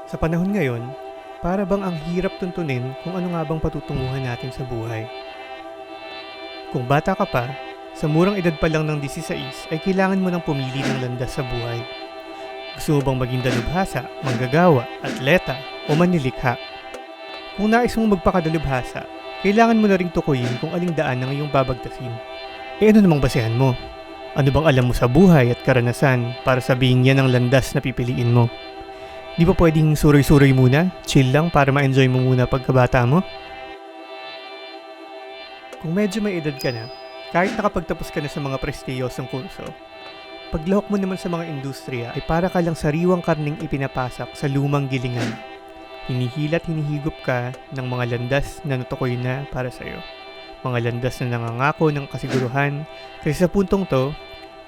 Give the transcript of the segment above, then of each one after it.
Sa panahon ngayon, para bang ang hirap tuntunin kung ano nga bang patutunguhan natin sa buhay. Kung bata ka pa, sa murang edad pa lang ng 16 ay kailangan mo nang pumili ng landas sa buhay. Gusto mo bang maging dalubhasa, manggagawa, atleta, o manlilikha? Kung nais mong magpakadalubhasa, kailangan mo na ring tukuyin kung aling daan ang iyong babagtasin. Ano namang basehan mo? Ano bang alam mo sa buhay at karanasan para sabihin yan ang landas na pipiliin mo? Di ba pwedeng suroy-suroy muna, chill lang para ma-enjoy mo muna pagkabata mo? Kung medyo may edad ka na, kahit nakapagtapos ka na sa mga prestiyosong kurso, paglahok mo naman sa mga industriya ay para ka lang sariwang karning ipinapasak sa lumang gilingan. Hinihilat hinihigop ka ng mga landas na natukoy na para sa'yo. Mga landas na nangangako ng kasiguruhan, kasi sa puntong to,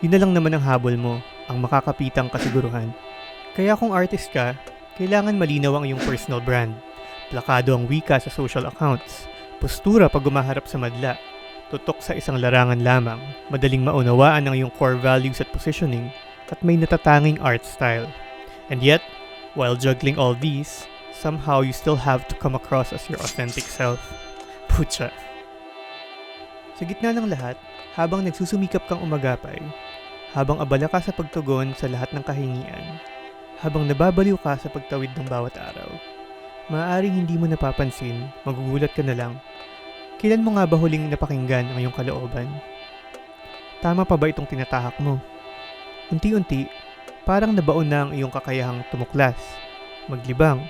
yun na lang naman ang habol mo, ang makakapitang kasiguruhan. Kaya kung artist ka, kailangan malinaw ang iyong personal brand. Plakado ang wika sa social accounts, postura pag gumaharap sa madla, tutok sa isang larangan lamang, madaling maunawaan ang iyong core values at positioning, at may natatanging art style. And yet, while juggling all these, somehow you still have to come across as your authentic self. Pucha. Sa gitna ng lahat, habang nagsusumikap kang umagapay, habang abala ka sa pagtugon sa lahat ng kahingian, habang nababaliw ka sa pagtawid ng bawat araw, maaaring hindi mo napapansin, magugulat ka na lang. Kailan mo nga ba huling napakinggan ang iyong kalooban? Tama pa ba itong tinatahak mo? Unti-unti, parang nabaon na ang iyong kakayahang tumuklas, maglibang,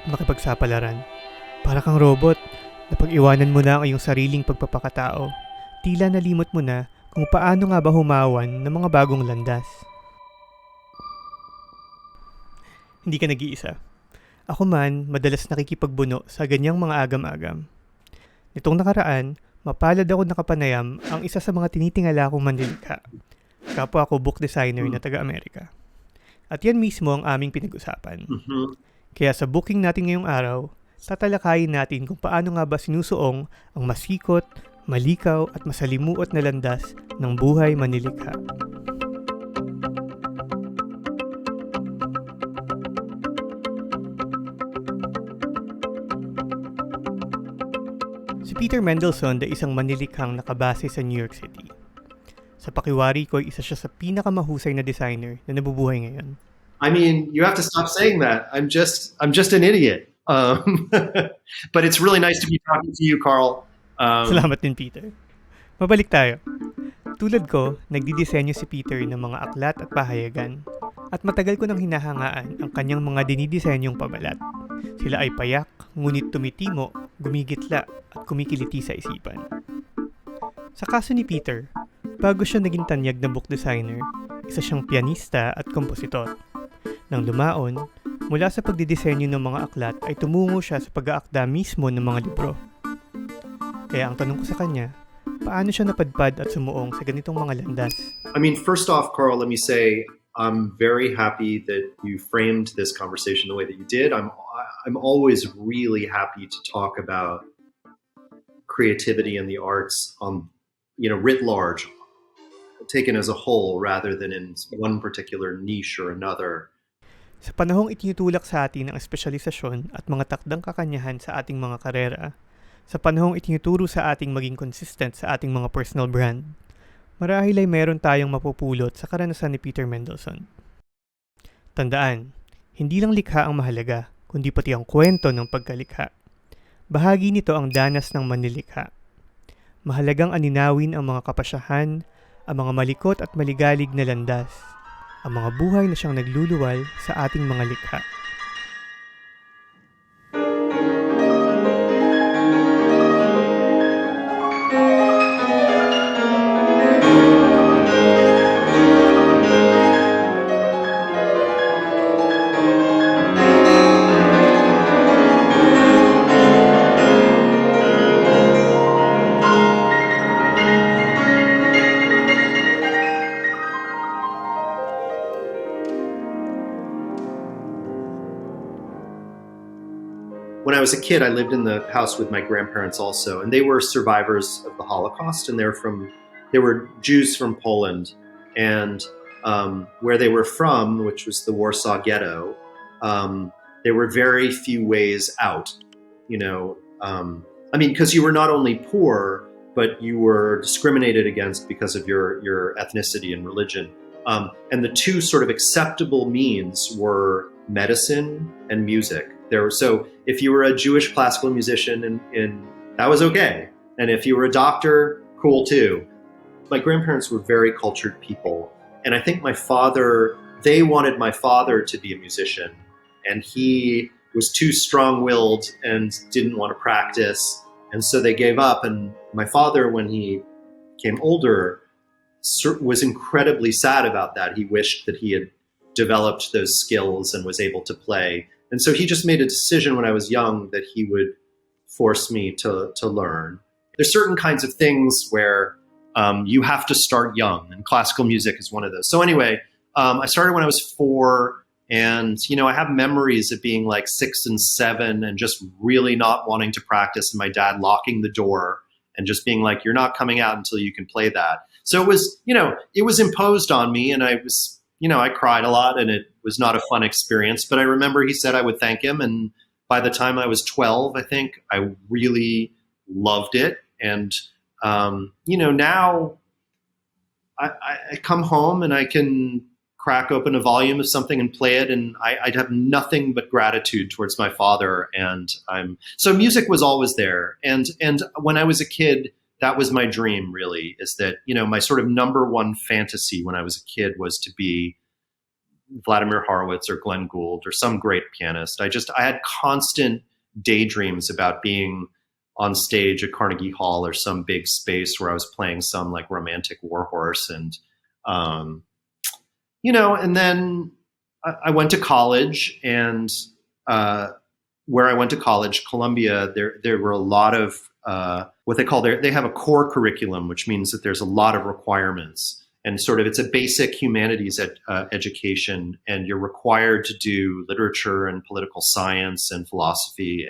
makipagsapalaran. Para kang robot, napag-iwanan mo na ang iyong sariling pagpapakatao. Tila nalimot mo na kung paano nga ba humawan ng mga bagong landas. Hindi ka nag-iisa. Ako man, madalas nakikipagbuno sa ganyang mga agam-agam. Nitong nakaraan, mapalad ako nakapanayam ang isa sa mga tinitingala kong manlilikha. Kapwa ako book designer na taga-Amerika. At yan mismo ang aming pinag-usapan. Kaya sa booking natin ngayong araw, tatalakayin natin kung paano nga ba sinusuong ang masikot, malikaw at masalimuot na landas ng buhay manlilikha. Si Peter Mendelsund ay isang manlilikhang nakabase sa New York City. Sa pakiwari ko ay isa siya sa pinakamahusay na designer na nabubuhay ngayon. I mean, you have to stop saying that. I'm just an idiot. But it's really nice to be talking to you, Karl. Salamat din, Peter. Mabalik tayo. Tulad ko, nagdidisenyo si Peter ng mga aklat at pahayagan. At matagal ko nang hinahangaan ang kanyang mga dinidisenyong pabalat. Sila ay payak, ngunit tumitimo, gumigitla at kumikiliti sa isipan. Sa kaso ni Peter, bago siya naging tanyag na book designer, isa siyang piyanista at kompositor. Nang lumaon, mula sa pagdidisenyo ng mga aklat ay tumungo siya sa pag-aakda mismo ng mga libro. Kaya ang tanong ko sa kanya, paano siya napadpad at sumuong sa ganitong mga landas? I mean, first off, Karl, let me say I'm very happy that you framed this conversation the way that you did. I'm always really happy to talk about creativity and the arts on, writ large, taken as a whole rather than in one particular niche or another. Sa panahong itinutulak sa atin ang espesyalisasyon at mga takdang kakanyahan sa ating mga karera, sa panahong itinuturo sa ating maging consistent sa ating mga personal brand, marahil ay meron tayong mapupulot sa karanasan ni Peter Mendelsund. Tandaan, hindi lang likha ang mahalaga, kundi pati ang kwento ng pagkalikha. Bahagi nito ang danas ng manlilikha. Mahalagang aninawin ang mga kapasyahan, ang mga malikot at maligalig na landas, ang mga buhay na siyang nagluluwal sa ating mga likha. When I was a kid, I lived in the house with my grandparents also, and they were survivors of the Holocaust, and they were Jews from Poland, and where they were from, which was the Warsaw Ghetto, there were very few ways out. Because you were not only poor, but you were discriminated against because of your ethnicity and religion. And the two sort of acceptable means were medicine and music. So if you were a Jewish classical musician, that was okay. And if you were a doctor, cool too. My grandparents were very cultured people. And I think they wanted my father to be a musician. And he was too strong-willed and didn't want to practice. And so they gave up. And my father, when he became older, was incredibly sad about that. He wished that he had developed those skills and was able to play. And so he just made a decision when I was young that he would force me to learn. There's certain kinds of things where you have to start young, and classical music is one of those. So anyway, I started when I was 4, and I have memories of being like 6 and 7 and just really not wanting to practice, and my dad locking the door and just being like, "You're not coming out until you can play that." So it was imposed on me, and I cried a lot, and it was not a fun experience. But I remember he said I would thank him, and by the time I was 12, I think I really loved it. And now I come home and I can crack open a volume of something and play it, and I'd have nothing but gratitude towards my father. And so music was always there. And when I was a kid, that was my dream, really, is that, my sort of number one fantasy when I was a kid was to be Vladimir Horowitz or Glenn Gould or some great pianist. I had constant daydreams about being on stage at Carnegie Hall or some big space where I was playing some like romantic warhorse. And, and then I went to college, and where I went to college, Columbia, there were a lot of what they have a core curriculum, which means that there's a lot of requirements. And it's a basic humanities education, and you're required to do literature and political science and philosophy,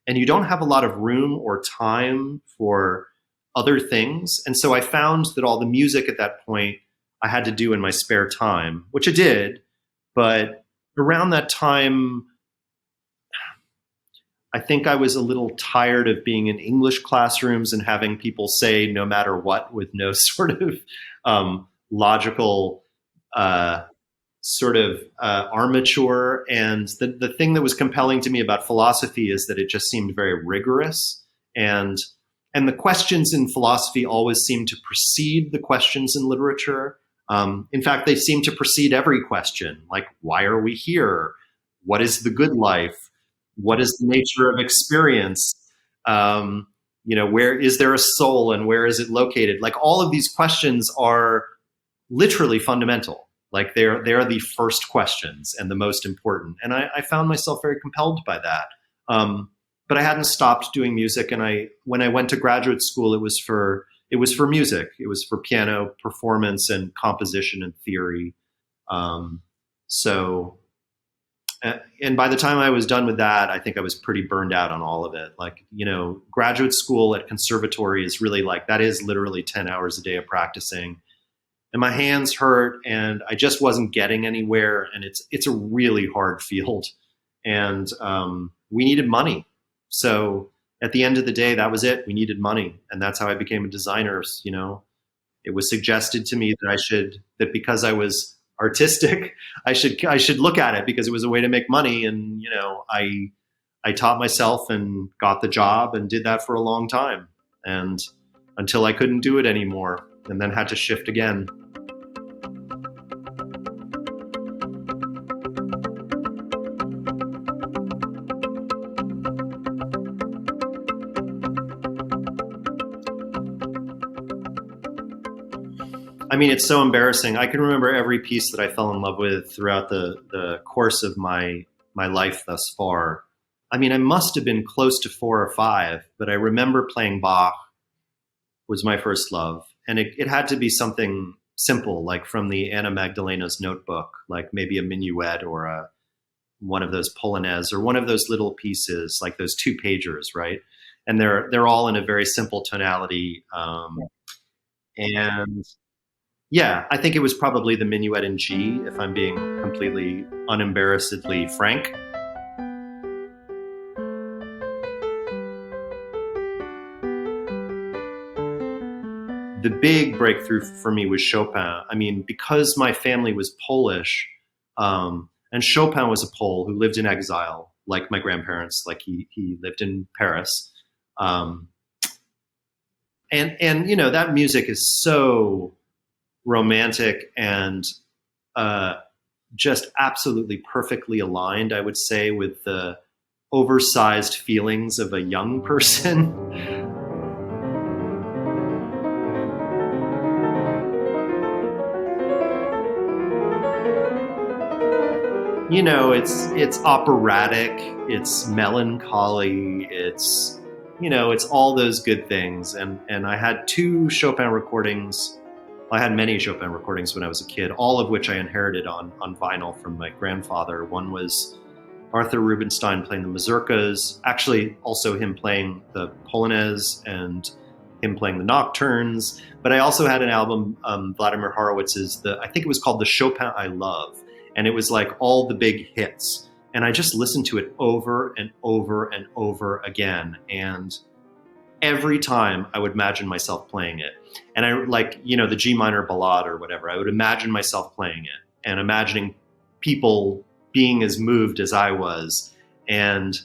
and you don't have a lot of room or time for other things. And so I found that all the music at that point I had to do in my spare time, which I did. But around that time, I think I was a little tired of being in English classrooms and having people say no matter what with no sort of logical armature. And the thing that was compelling to me about philosophy is that it just seemed very rigorous. And the questions in philosophy always seem to precede the questions in literature. In fact, they seem to precede every question, like, why are we here? What is the good life? What is the nature of experience? Where is there a soul, and where is it located? Like, all of these questions are literally fundamental. Like, they're the first questions and the most important. And I found myself very compelled by that. But I hadn't stopped doing music. And when I went to graduate school, it was for music. It was for piano performance and composition and theory. And by the time I was done with that, I think I was pretty burned out on all of it. Like, graduate school at conservatory is really that is literally 10 hours a day of practicing. And my hands hurt, and I just wasn't getting anywhere. And it's a really hard field. And we needed money. So at the end of the day, that was it. We needed money. And that's how I became a designer. It was suggested to me that because I was artistic, I should look at it because it was a way to make money. And, I taught myself and got the job and did that for a long time, and until I couldn't do it anymore, and then had to shift again. I mean, it's so embarrassing. I can remember every piece that I fell in love with throughout the course of my life thus far. I mean, I must have been close to 4 or 5, but I remember playing Bach was my first love. And it had to be something simple, like from the Anna Magdalena's Notebook, like maybe a minuet or one of those Polonaise or one of those little pieces, like those 2-pagers, right? And they're all in a very simple tonality. And Yeah, I think it was probably the minuet in G, if I'm being completely unembarrassedly frank. The big breakthrough for me was Chopin. I mean, because my family was Polish, and Chopin was a Pole who lived in exile, like my grandparents, like he lived in Paris. Um, and you know, that music is so romantic and just absolutely perfectly aligned, I would say, with the oversized feelings of a young person. You know, it's operatic, it's melancholy, it's, you know, it's all those good things. And I had two Chopin recordings. I had many Chopin recordings when I was a kid, all of which I inherited on vinyl from my grandfather. One was Arthur Rubinstein playing the mazurkas, actually also him playing the polonaise and him playing the nocturnes. But I also had an album, Vladimir Horowitz's, I think it was called The Chopin I Love. And it was like all the big hits. And I just listened to it over and over and over again. And every time I would imagine myself playing it. And I, like, you know, the G minor ballade or whatever, I would imagine myself playing it and imagining people being as moved as I was. And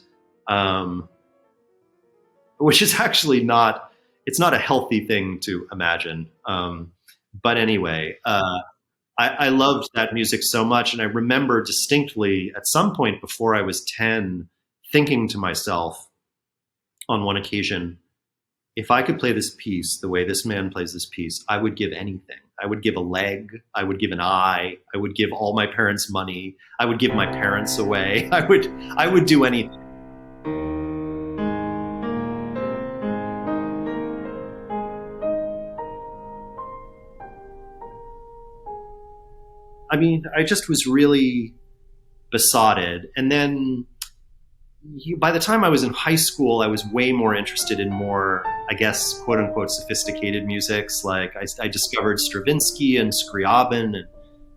which is actually not, it's not a healthy thing to imagine. But anyway, I loved that music so much. And I remember distinctly at some point before I was 10, thinking to myself on one occasion, if I could play this piece the way this man plays this piece, I would give anything. I would give a leg. I would give an eye. I would give all my parents' money. I would give my parents away. I would do anything. I mean, I just was really besotted. And then by the time I was in high school, I was way more interested in more, I guess, quote unquote, sophisticated musics. Like I discovered Stravinsky and Scriabin and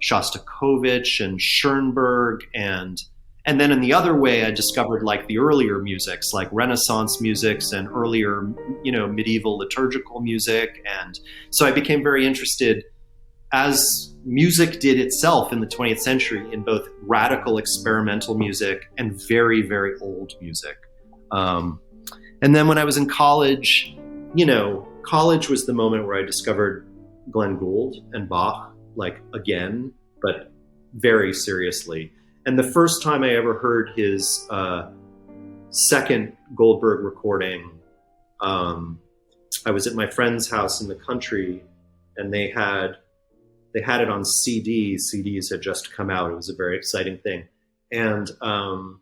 Shostakovich and Schoenberg. And then in the other way, I discovered like the earlier musics, like Renaissance musics and earlier, you know, medieval liturgical music. And so I became very interested, as music did itself in the 20th century, in both radical experimental music and very, very old music. And then when I was in college, you know, college was the moment where I discovered Glenn Gould and Bach, like again, but very seriously. And the first time I ever heard his second Goldberg recording, I was at my friend's house in the country, and they had it on CD. CDs had just come out. It was a very exciting thing. And I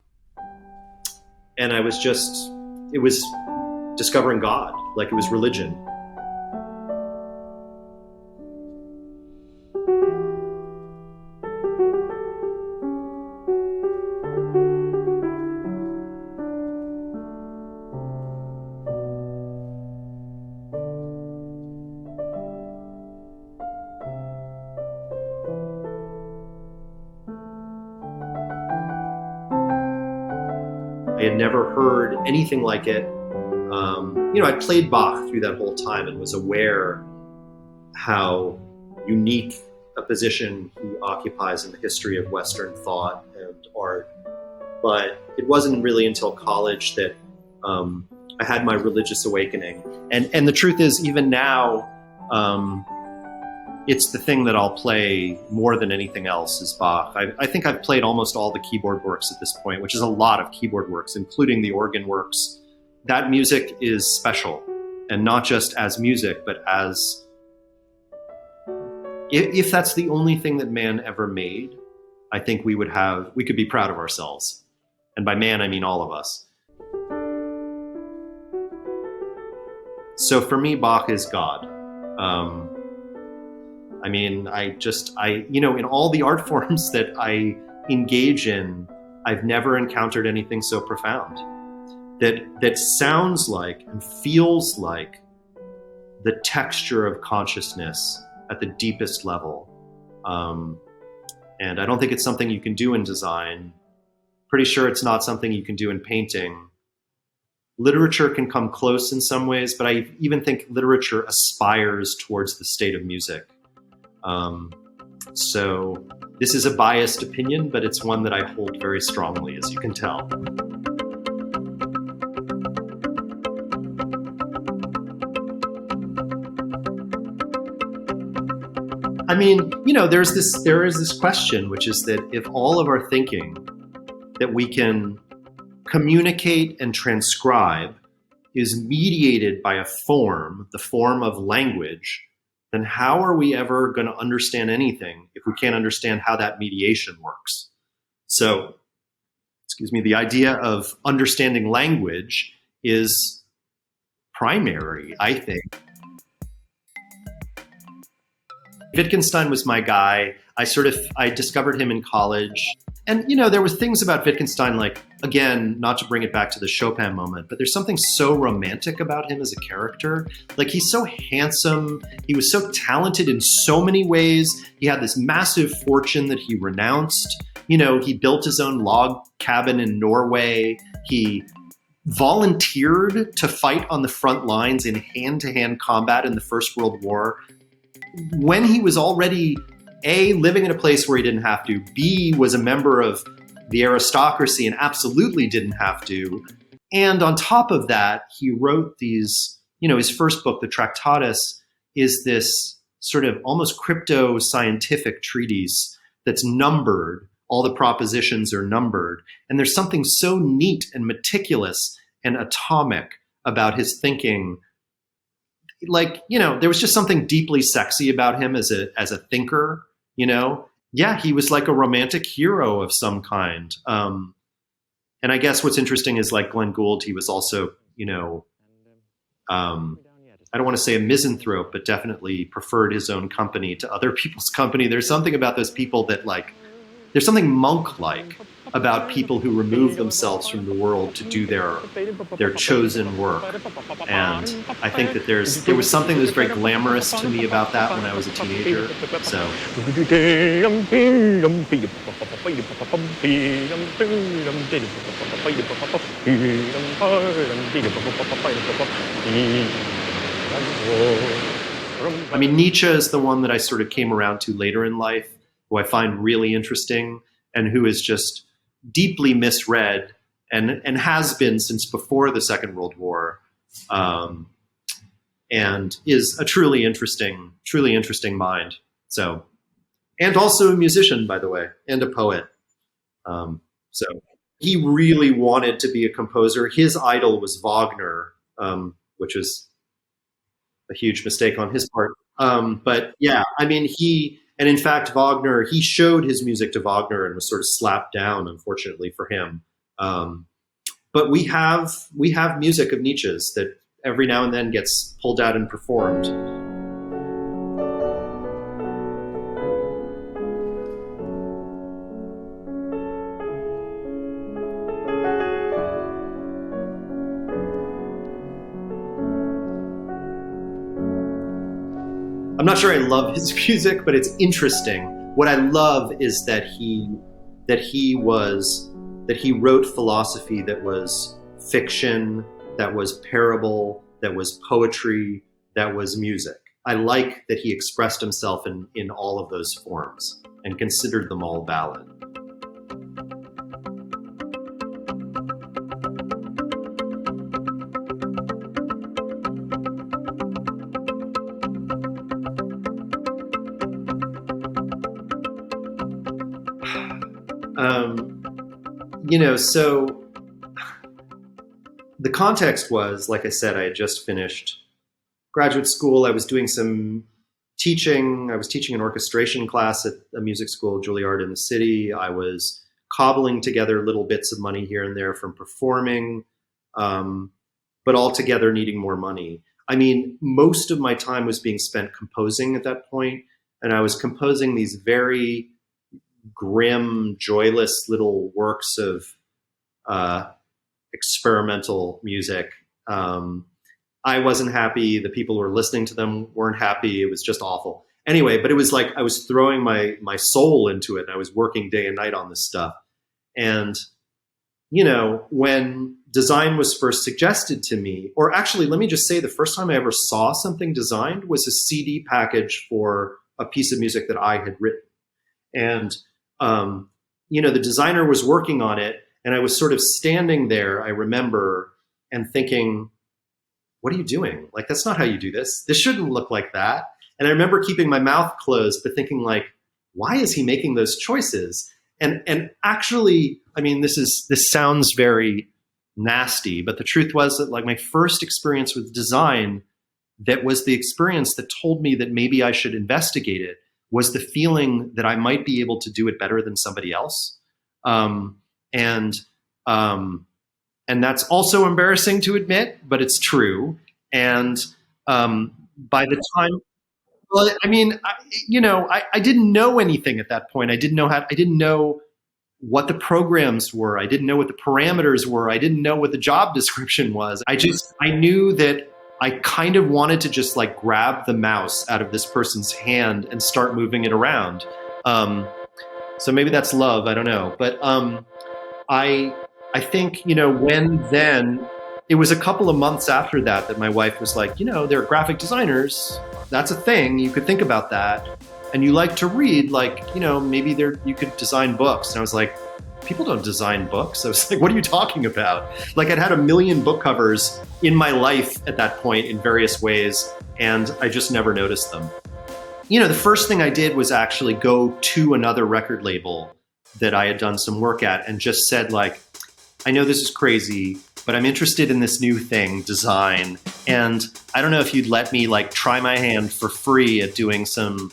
was just, it was discovering God, like it was religion. I had never heard anything like it. You know, I played Bach through that whole time and was aware how unique a position he occupies in the history of Western thought and art. But it wasn't really until college that I had my religious awakening. And the truth is, even now, it's the thing that I'll play more than anything else is Bach. I think I've played almost all the keyboard works at this point, which is a lot of keyboard works, including the organ works. That music is special, and not just as music, but as, if that's the only thing that man ever made, I think we could be proud of ourselves. And by man, I mean all of us. So for me, Bach is God. I mean, you know, in all the art forms that I engage in, I've never encountered anything so profound that sounds like and feels like the texture of consciousness at the deepest level. And I don't think it's something you can do in design. Pretty sure it's not something you can do in painting. Literature can come close in some ways, but I even think literature aspires towards the state of music. So this is a biased opinion, but it's one that I hold very strongly, as you can tell. I mean, there is this question, which is that if all of our thinking that we can communicate and transcribe is mediated by a form, the form of language, then how are we ever going to understand anything if we can't understand how that mediation works? So, the idea of understanding language is primary, I think. Wittgenstein was my guy. I discovered him in college. And, there were things about Wittgenstein, like, again, not to bring it back to the Chopin moment, but there's something so romantic about him as a character. Like, he's so handsome. He was so talented in so many ways. He had this massive fortune that he renounced. He built his own log cabin in Norway. He volunteered to fight on the front lines in hand-to-hand combat in the First World War when he was already A, living in a place where he didn't have to, B, was a member of the aristocracy and absolutely didn't have to. And on top of that, he wrote these, his first book, the Tractatus, is this sort of almost crypto-scientific treatise that's numbered. All the propositions are numbered. And there's something so neat and meticulous and atomic about his thinking. Like, there was just something deeply sexy about him as a thinker. Yeah, he was like a romantic hero of some kind. And I guess what's interesting is, like Glenn Gould, he was also, I don't want to say a misanthrope, but definitely preferred his own company to other people's company. There's something about those people that, like, there's something monk-like about people who remove themselves from the world to do their chosen work. And I think that there was something that was very glamorous to me about that when I was a teenager. So. I mean, Nietzsche is the one that I sort of came around to later in life, who I find really interesting and who is just deeply misread and has been since before the Second World War, and is a truly interesting mind. So, and also a musician, by the way, and a poet. So he really wanted to be a composer. His idol was Wagner, which was a huge mistake on his part. But yeah, I mean, and in fact, Wagner, he showed his music to Wagner and was sort of slapped down, unfortunately for him. But we have music of Nietzsche's that every now and then gets pulled out and performed. I'm not sure I love his music, but it's interesting. What I love is that he wrote philosophy that was fiction, that was parable, that was poetry, that was music. I like that he expressed himself in all of those forms and considered them all valid. So the context was, like I said, I had just finished graduate school. I was doing some teaching. I was teaching an orchestration class at a music school, Juilliard in the city. I was cobbling together little bits of money here and there from performing, but altogether needing more money. I mean, most of my time was being spent composing at that point, and I was composing these very grim, joyless little works of experimental music. I wasn't happy. The people who were listening to them weren't happy. It was just awful. anyway, but it was like I was throwing my soul into it, and I was working day and night on this stuff. And when design was first suggested to me, or actually, let me just say, the first time I ever saw something designed was a CD package for a piece of music that I had written. And, the designer was working on it, and I was sort of standing there, I remember, and thinking, what are you doing? Like, that's not how you do this. This shouldn't look like that. And I remember keeping my mouth closed, but thinking like, why is he making those choices? And actually, I mean, this sounds very nasty, but the truth was that like my first experience with design, that was the experience that told me that maybe I should investigate it, was the feeling that I might be able to do it better than somebody else. And that's also embarrassing to admit, but it's true. And by the time, well, I mean, I didn't know anything at that point. I didn't know what the programs were. I didn't know what the parameters were. I didn't know what the job description was. I knew that I kind of wanted to just like grab the mouse out of this person's hand and start moving it around. So maybe that's love. I don't know. But I think, then it was a couple of months after that my wife was like, there are graphic designers. That's a thing. You could think about that. And you like to read, like, maybe you could design books. And I was like, people don't design books. I was like, what are you talking about? Like, I'd had a million book covers in my life at that point in various ways, and I just never noticed them. The first thing I did was actually go to another record label that I had done some work at and just said, like, I know this is crazy, but I'm interested in this new thing, design. And I don't know if you'd let me like try my hand for free at doing some,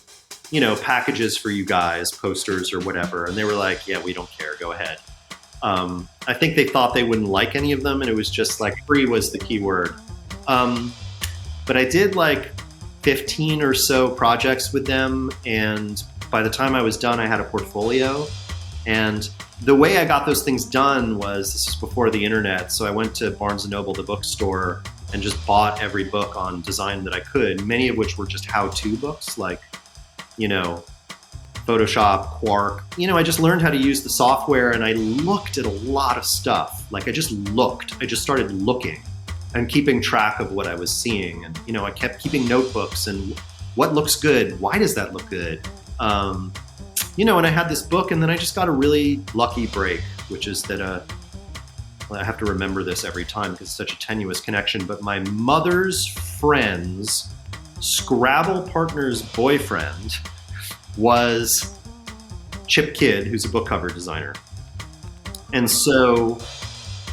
packages for you guys, posters or whatever. And they were like, yeah, we don't care. Go ahead. I think they thought they wouldn't like any of them. And it was just like free was the key word. But I did like 15 or so projects with them. And by the time I was done, I had a portfolio. And the way I got those things done was, this is before the internet, so I went to Barnes & Noble, the bookstore, and just bought every book on design that I could, many of which were just how-to books, like, Photoshop, Quark. I just learned how to use the software, and I looked at a lot of stuff. Like, I just started looking and keeping track of what I was seeing. And, I kept keeping notebooks and what looks good? Why does that look good? And I had this book, and then I just got a really lucky break, which is that I have to remember this every time because it's such a tenuous connection, but my mother's friend's Scrabble partner's boyfriend was Chip Kidd, who's a book cover designer. And so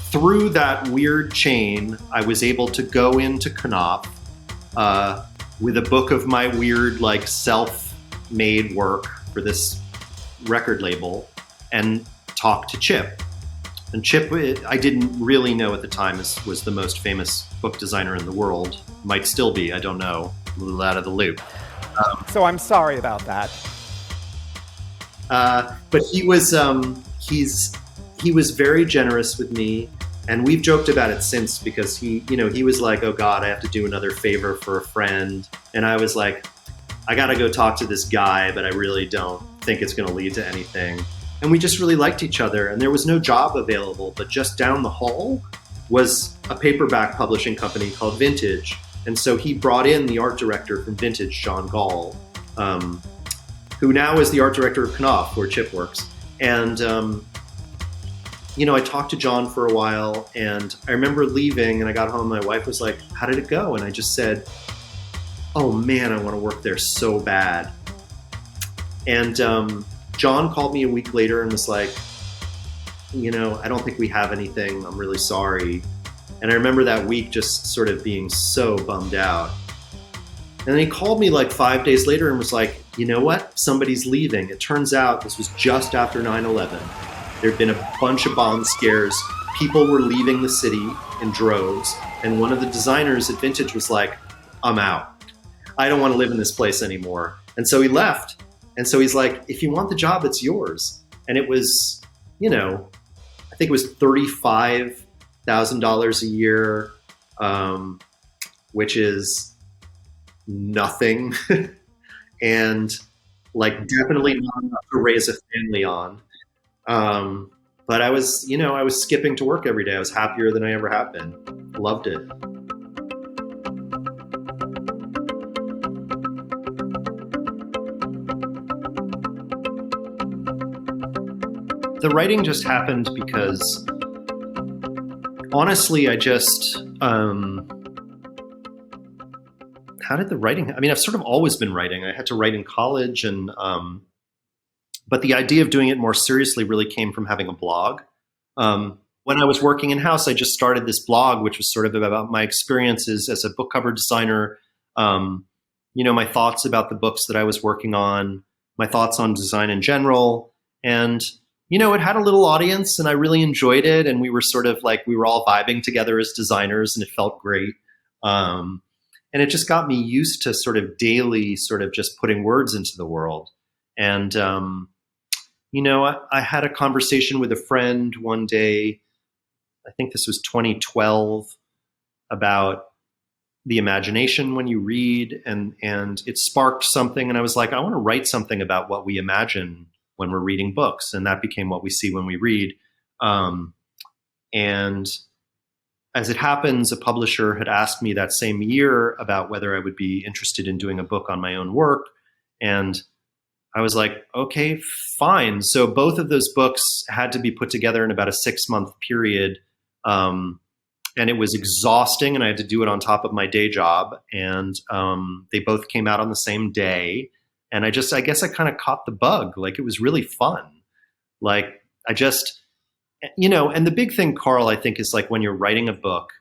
through that weird chain, I was able to go into Knopf with a book of my weird, like, self-made work for this record label and talk to Chip. And Chip, I didn't really know at the time, was the most famous book designer in the world. Might still be, I don't know. A little out of the loop. So I'm sorry about that. But he was very generous with me, and we've joked about it since because he was like, oh God, I have to do another favor for a friend. And I was like, I got to go talk to this guy, but I really don't think it's going to lead to anything. And we just really liked each other, and there was no job available, but just down the hall was a paperback publishing company called Vintage. And so he brought in the art director from Vintage, John Gall, who now is the art director of Knopf, where Chip works. And, I talked to John for a while, and I remember leaving, and I got home, my wife was like, how did it go? And I just said, oh man, I want to work there so bad. And John called me a week later and was like, I don't think we have anything. I'm really sorry. And I remember that week just sort of being so bummed out. And then he called me like 5 days later and was like, you know what? Somebody's leaving. It turns out this was just after 9/11. There'd been a bunch of bomb scares. People were leaving the city in droves. And one of the designers at Vintage was like, I'm out. I don't want to live in this place anymore. And so he left. And so he's like, if you want the job, it's yours. And it was, I think it was $35,000 a year, which is nothing. and like definitely not enough to raise a family on. But I was skipping to work every day. I was happier than I ever have been. Loved it. The writing just happened because, honestly, I just, how did the writing, I mean, I've sort of always been writing. I had to write in college, and but the idea of doing it more seriously really came from having a blog. When I was working in-house, I just started this blog, which was sort of about my experiences as a book cover designer, my thoughts about the books that I was working on, my thoughts on design in general. And, it had a little audience, and I really enjoyed it. And we were sort of like, we were all vibing together as designers, and it felt great. And it just got me used to sort of daily sort of just putting words into the world. And, I had a conversation with a friend one day, I think this was 2012, about the imagination when you read, and it sparked something. And I was like, I want to write something about what we imagine when we're reading books. And that became what we see when we read. And as it happens, a publisher had asked me that same year about whether I would be interested in doing a book on my own work. And I was like, okay, fine. So both of those books had to be put together in about a 6-month period. And it was exhausting, and I had to do it on top of my day job. And they both came out on the same day. And I guess I kind of caught the bug. Like, it was really fun. Like, and the big thing, Karl, I think, is like when you're writing a book,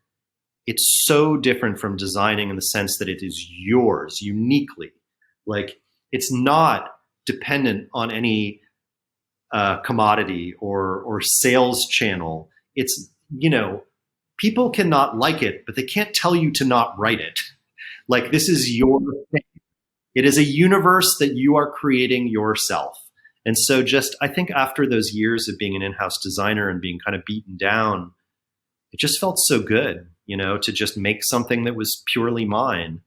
it's so different from designing in the sense that it is yours uniquely. Like, it's not dependent on any commodity or sales channel. It's, people cannot like it, but they can't tell you to not write it. Like, this is your thing. It is a universe that you are creating yourself. And so I think after those years of being an in-house designer and being kind of beaten down, it just felt so good, to just make something that was purely mine.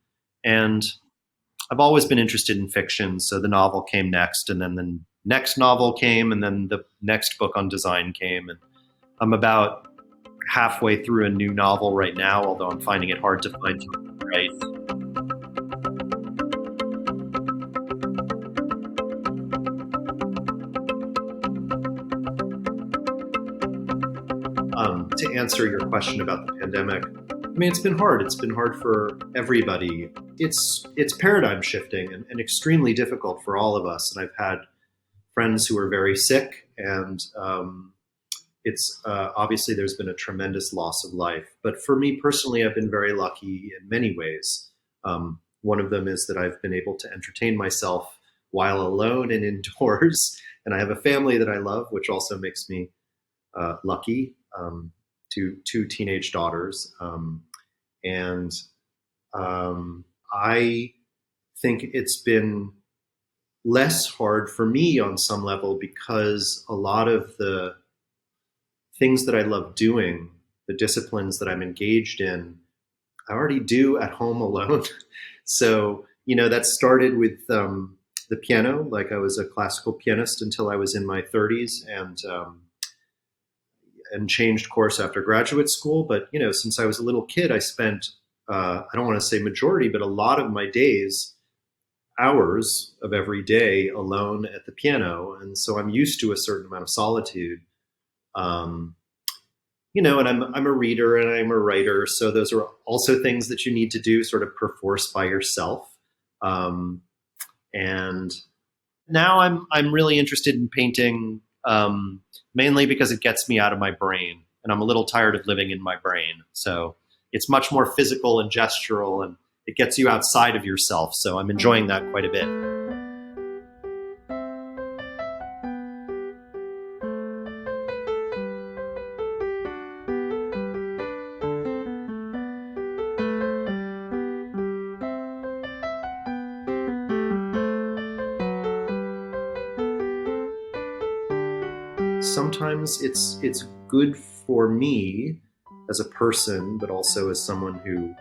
And I've always been interested in fiction. So the novel came next, and then the next novel came, and then the next book on design came. And I'm about halfway through a new novel right now, although I'm finding it hard to find something to write. To answer your question about the pandemic, I mean, it's been hard. It's been hard for everybody. It's paradigm shifting and extremely difficult for all of us. And I've had friends who are very sick, and it's obviously there's been a tremendous loss of life. But for me personally, I've been very lucky in many ways. One of them is that I've been able to entertain myself while alone and indoors. And I have a family that I love, which also makes me lucky. Two teenage daughters. I think it's been less hard for me on some level because a lot of the things that I love doing, the disciplines that I'm engaged in, I already do at home alone. So, that started with the piano. Like, I was a classical pianist until I was in my 30s, and changed course after graduate school. But, since I was a little kid, I spent, I don't want to say majority, but a lot of my days, hours of every day alone at the piano. And so I'm used to a certain amount of solitude. And I'm a reader and I'm a writer. So those are also things that you need to do sort of perforce by yourself. And now I'm really interested in painting, mainly because it gets me out of my brain, and I'm a little tired of living in my brain. So it's much more physical and gestural, and it gets you outside of yourself. So I'm enjoying that quite a bit. Sometimes it's good for me as a person, but also as someone who,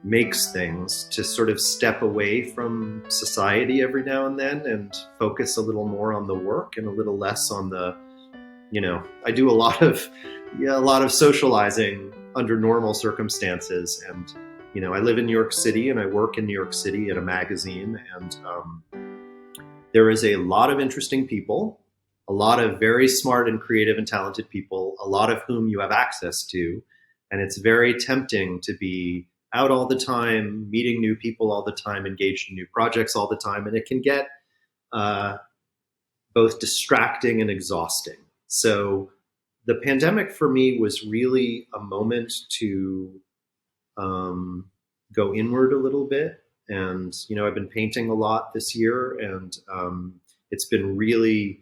makes things to sort of step away from society every now and then and focus a little more on the work and a little less on the, I do a lot of socializing under normal circumstances. And, I live in New York City and I work in New York City at a magazine, and there is a lot of interesting people, a lot of very smart and creative and talented people, a lot of whom you have access to. And it's very tempting to be out all the time, meeting new people all the time, engaged in new projects all the time. And it can get both distracting and exhausting. So the pandemic for me was really a moment to go inward a little bit. And, I've been painting a lot this year, and it's been really,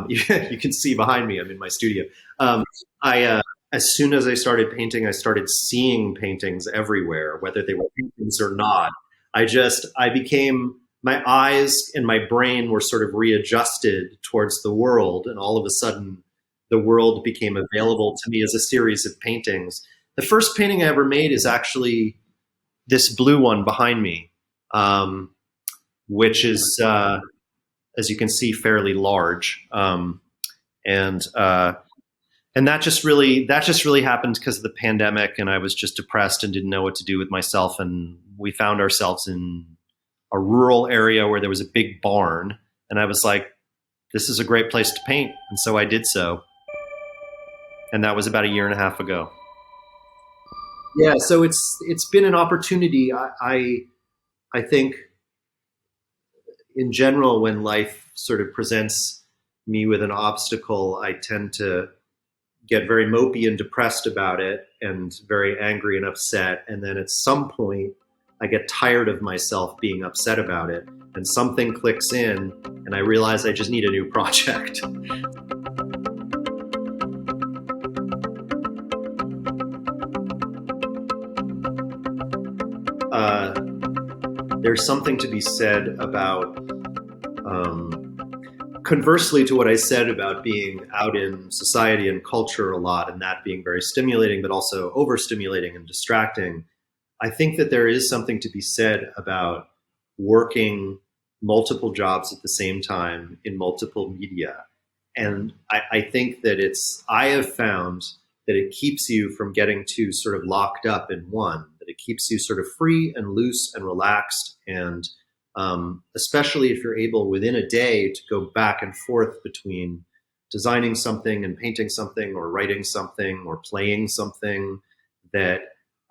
you can see behind me, I'm in my studio. As soon as I started painting, I started seeing paintings everywhere, whether they were paintings or not. My eyes and my brain were sort of readjusted towards the world, and all of a sudden the world became available to me as a series of paintings. The first painting I ever made is actually this blue one behind me, which is, as you can see, fairly large. And that just really happened because of the pandemic, and I was just depressed and didn't know what to do with myself. And we found ourselves in a rural area where there was a big barn, and I was like, this is a great place to paint. And so I did so. And that was about 1.5 years ago. Yeah, so it's been an opportunity. I think in general, when life sort of presents me with an obstacle, I tend to get very mopey and depressed about it, and very angry and upset. And then at some point, I get tired of myself being upset about it, and something clicks in, and I realize I just need a new project. There's something to be said about, conversely to what I said about being out in society and culture a lot, and that being very stimulating, but also overstimulating and distracting. I think that there is something to be said about working multiple jobs at the same time in multiple media. And I think that I have found that it keeps you from getting too sort of locked up in one, that it keeps you sort of free and loose and relaxed. And especially if you're able within a day to go back and forth between designing something and painting something or writing something or playing something, that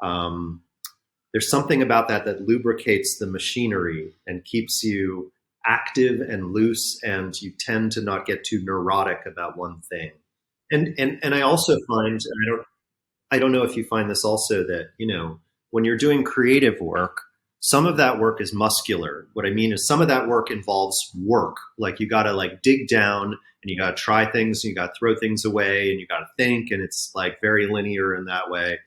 there's something about that lubricates the machinery and keeps you active and loose, and you tend to not get too neurotic about one thing. And I also find, and I don't know if you find this also, that, when you're doing creative work, some of that work is muscular. What I mean is some of that work involves work. Like you got to like dig down, and you got to try things, and you got to throw things away, and you got to think, and it's like very linear in that way.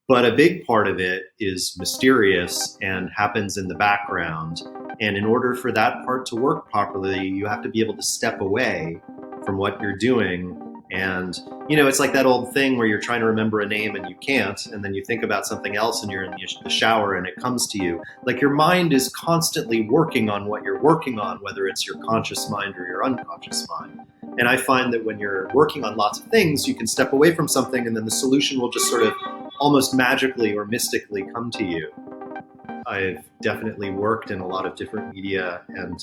But a big part of it is mysterious and happens in the background. And in order for that part to work properly, you have to be able to step away from what you're doing. And, it's like that old thing where you're trying to remember a name and you can't, and then you think about something else and you're in the shower and it comes to you. Like your mind is constantly working on what you're working on, whether it's your conscious mind or your unconscious mind. And I find that when you're working on lots of things, you can step away from something and then the solution will just sort of almost magically or mystically come to you. I've definitely worked in a lot of different media, and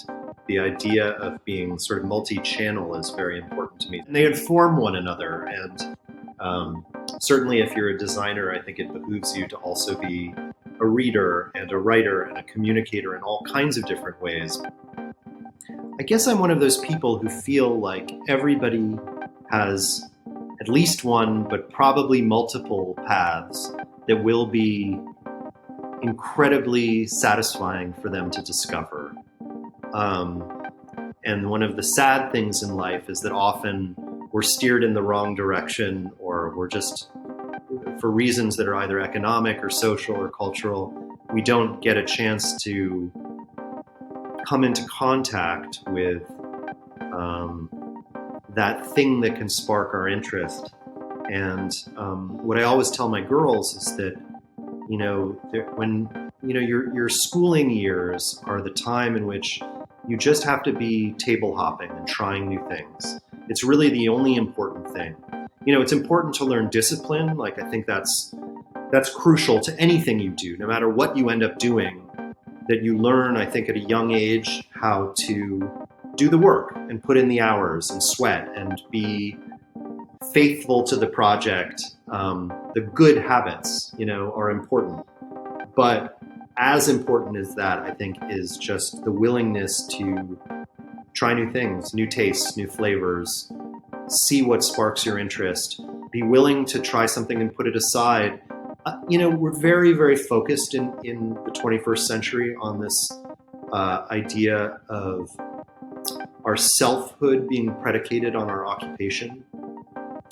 the idea of being sort of multi-channel is very important to me. And they inform one another. And certainly if you're a designer, I think it behooves you to also be a reader and a writer and a communicator in all kinds of different ways. I guess I'm one of those people who feel like everybody has at least one, but probably multiple paths that will be incredibly satisfying for them to discover. And one of the sad things in life is that often we're steered in the wrong direction, or we're just, for reasons that are either economic or social or cultural, we don't get a chance to come into contact with that thing that can spark our interest. And what I always tell my girls is that, when your schooling years are the time in which you just have to be table hopping and trying new things. It's really the only important thing. It's important to learn discipline. Like, I think that's crucial to anything you do, no matter what you end up doing, that you learn, I think, at a young age how to do the work and put in the hours and sweat and be faithful to the project. The good habits, are important. But as important as that, I think, is just the willingness to try new things, new tastes, new flavors, see what sparks your interest, be willing to try something and put it aside. We're very, very focused in the 21st century on this idea of our selfhood being predicated on our occupation.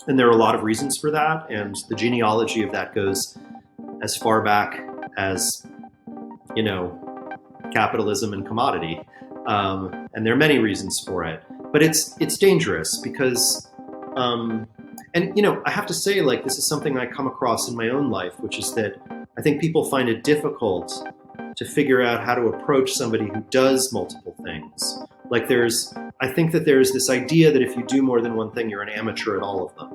And there are a lot of reasons for that. And the genealogy of that goes as far back as, capitalism and commodity. And there are many reasons for it. But it's dangerous because, I have to say, like, this is something I come across in my own life, which is that I think people find it difficult to figure out how to approach somebody who does multiple things. Like, I think that there's this idea that if you do more than one thing, you're an amateur at all of them.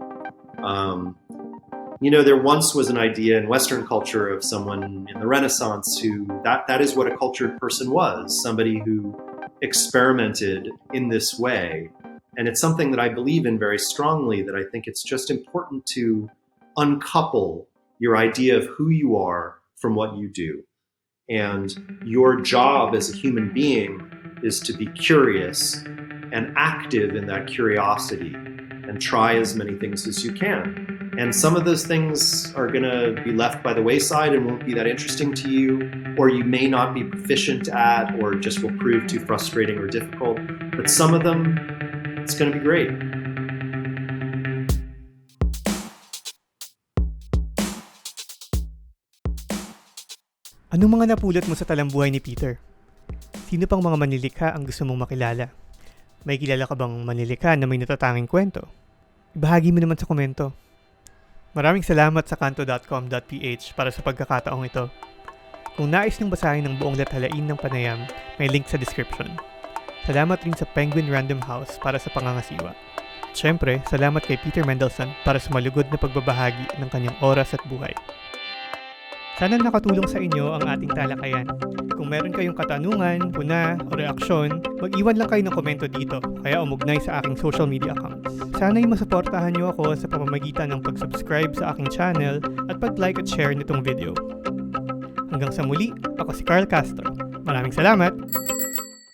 There once was an idea in Western culture of someone in the Renaissance who that is what a cultured person was, somebody who experimented in this way. And it's something that I believe in very strongly, that I think it's just important to uncouple your idea of who you are from what you do. And your job as a human being is to be curious and active in that curiosity and try as many things as you can. And some of those things are going to be left by the wayside and won't be that interesting to you, or you may not be proficient at, or just will prove too frustrating or difficult. But some of them, it's going to be great. Anong mga napulot mo sa talambuhay ni Peter? Sino pang mga manilikha ang gusto mong makilala? May kilala ka bang manilikha na may natatanging kwento? Ibahagi mo naman sa komento. Maraming salamat sa kanto.com.ph para sa pagkakataong ito. Kung nais niyong basahin ng buong lathalain ng panayam, may link sa description. Salamat rin sa Penguin Random House para sa pangangasiwa. Siyempre, salamat kay Peter Mendelsund para sa malugod na pagbabahagi ng kanyang oras at buhay. Sana nakatulong sa inyo ang ating talakayan. Kung meron kayong katanungan, puna, o reaksyon, mag-iwan lang kayo ng komento dito, kaya umugnay sa aking social media accounts. Sana'y masuportahan niyo ako sa pamamagitan ng pag-subscribe sa aking channel at pag-like at share nitong video. Hanggang sa muli, ako si Karl Castro. Maraming salamat!